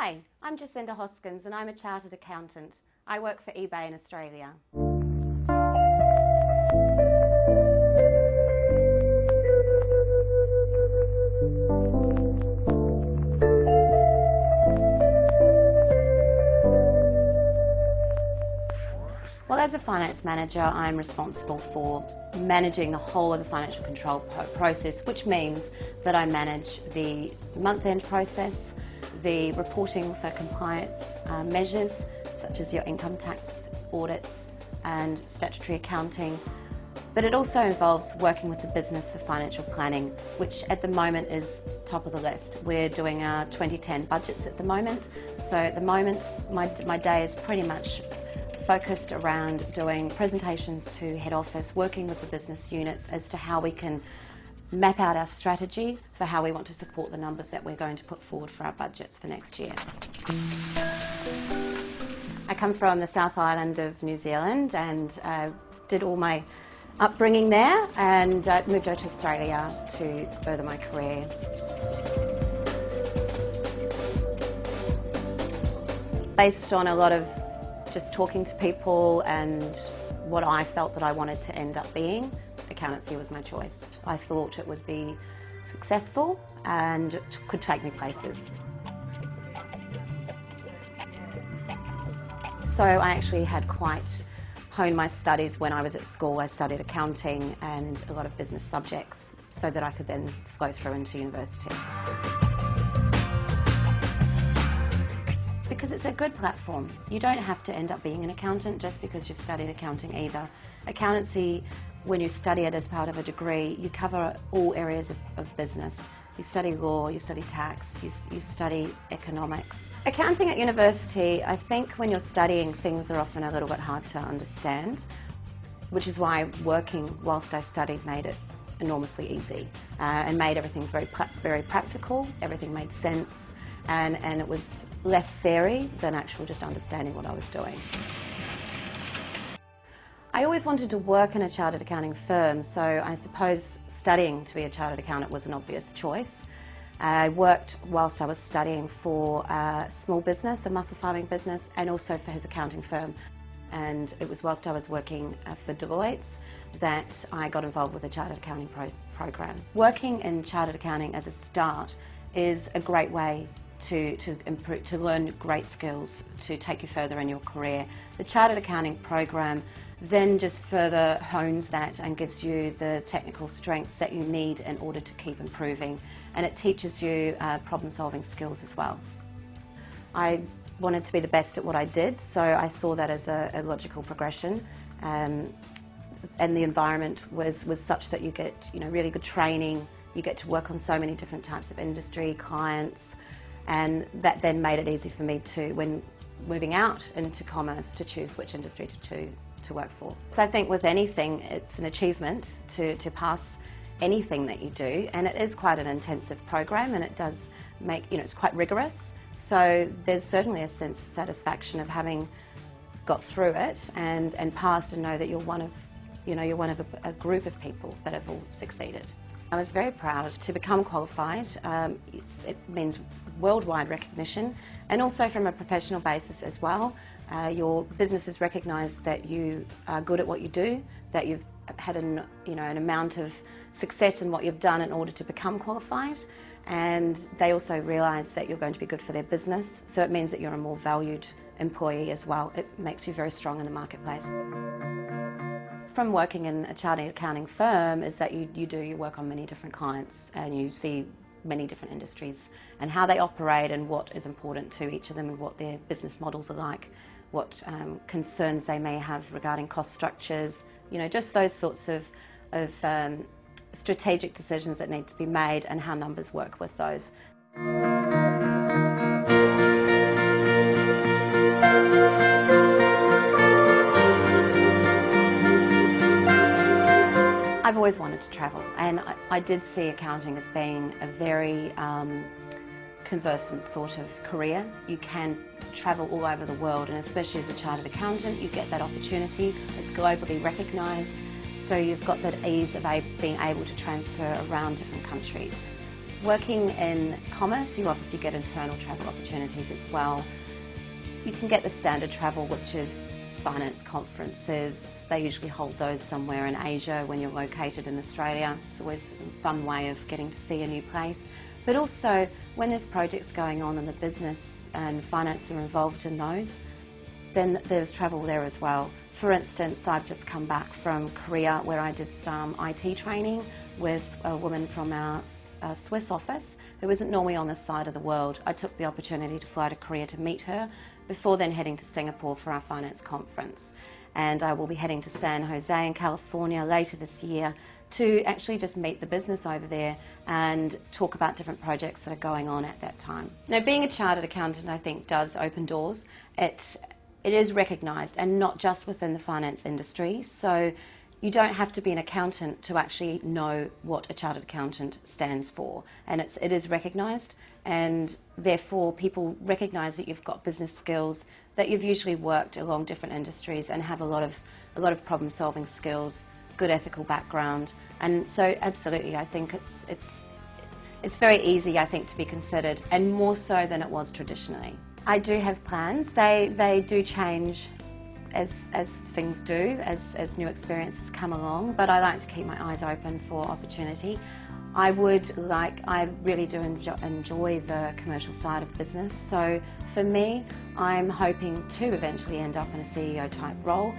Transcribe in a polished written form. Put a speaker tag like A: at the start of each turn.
A: Hi, I'm Jacinda Hoskins and I'm a chartered accountant. I work for eBay in Australia. Well, as a finance manager, I'm responsible for managing the whole of the financial control process, which means that I manage the month-end process, the reporting for compliance measures, such as your income tax audits and statutory accounting. But it also involves working with the business for financial planning, which at the moment is top of the list. We're doing our 2010 budgets at the moment. So at the moment, my day is pretty much focused around doing presentations to head office, working with the business units as to how we can map out our strategy for how we want to support the numbers that we're going to put forward for our budgets for next year. I come from the South Island of New Zealand and did all my upbringing there and moved over to Australia to further my career. Based on a lot of just talking to people and what I felt that I wanted to end up being, accountancy was my choice. I thought it would be successful and could take me places. So I actually had quite honed my studies when I was at school. I studied accounting and a lot of business subjects so that I could then flow through into university. Because it's a good platform. You don't have to end up being an accountant just because you've studied accounting either. Accountancy, when you study it as part of a degree, you cover all areas of business. You study law, you study tax, you study economics. Accounting at university, I think when you're studying, things are often a little bit hard to understand, which is why working whilst I studied made it enormously easy and made everything very practical, everything made sense, and it was less theory than actual just understanding what I was doing. I always wanted to work in a chartered accounting firm, so I suppose studying to be a chartered accountant was an obvious choice. I worked whilst I was studying for a small business, a mussel farming business, and also for his accounting firm. And it was whilst I was working for Deloitte's that I got involved with the chartered accounting program. Working in chartered accounting as a start is a great way to learn great skills to take you further in your career. The chartered accounting program then just further hones that and gives you the technical strengths that you need in order to keep improving, and it teaches you problem-solving skills as well. I wanted to be the best at what I did, so I saw that as a logical progression, and the environment was such that you get really good training, you get to work on so many different types of industry, clients, and that then made it easy for me to, when moving out into commerce, to choose which industry to work for. So I think with anything, it's an achievement to pass anything that you do, and it is quite an intensive program, and it does make, it's quite rigorous. So there's certainly a sense of satisfaction of having got through it and passed, and know that you're one of a group of people that have all succeeded. I was very proud to become qualified. It means worldwide recognition, and also from a professional basis as well. Your businesses recognise that you are good at what you do, that you've had an amount of success in what you've done in order to become qualified, and they also realise that you're going to be good for their business. So it means that you're a more valued employee as well. It makes you very strong in the marketplace. From working in a chartered accounting firm is that you work on many different clients, and you see many different industries and how they operate and what is important to each of them and what their business models are like, what concerns they may have regarding cost structures, just those sorts of strategic decisions that need to be made and how numbers work with those. I've always wanted to travel, and I did see accounting as being a very conversant sort of career. You can travel all over the world, and especially as a chartered accountant, you get that opportunity. It's globally recognised, so you've got that ease of being able to transfer around different countries. Working in commerce, you obviously get internal travel opportunities as well. You can get the standard travel, which is finance conferences. They usually hold those somewhere in Asia when you're located in Australia. It's always a fun way of getting to see a new place. But also, when there's projects going on in the business and finance are involved in those, then there's travel there as well. For instance, I've just come back from Korea where I did some IT training with a woman from our Swiss office who isn't normally on this side of the world. I took the opportunity to fly to Korea to meet her before then heading to Singapore for our finance conference. And I will be heading to San Jose in California later this year to actually just meet the business over there and talk about different projects that are going on at that time. Now, being a chartered accountant, I think, does open doors. It is recognised, and not just within the finance industry. So you don't have to be an accountant to actually know what a chartered accountant stands for. And it is recognised, and therefore people recognise that you've got business skills, that you've usually worked along different industries and have a lot of problem-solving skills, good ethical background. And so absolutely, I think it's very easy, I think, to be considered, and more so than it was traditionally. I do have plans. They do change as things do, as new experiences come along, but I like to keep my eyes open for opportunity. I really do enjoy the commercial side of business, so for me, I'm hoping to eventually end up in a CEO type role.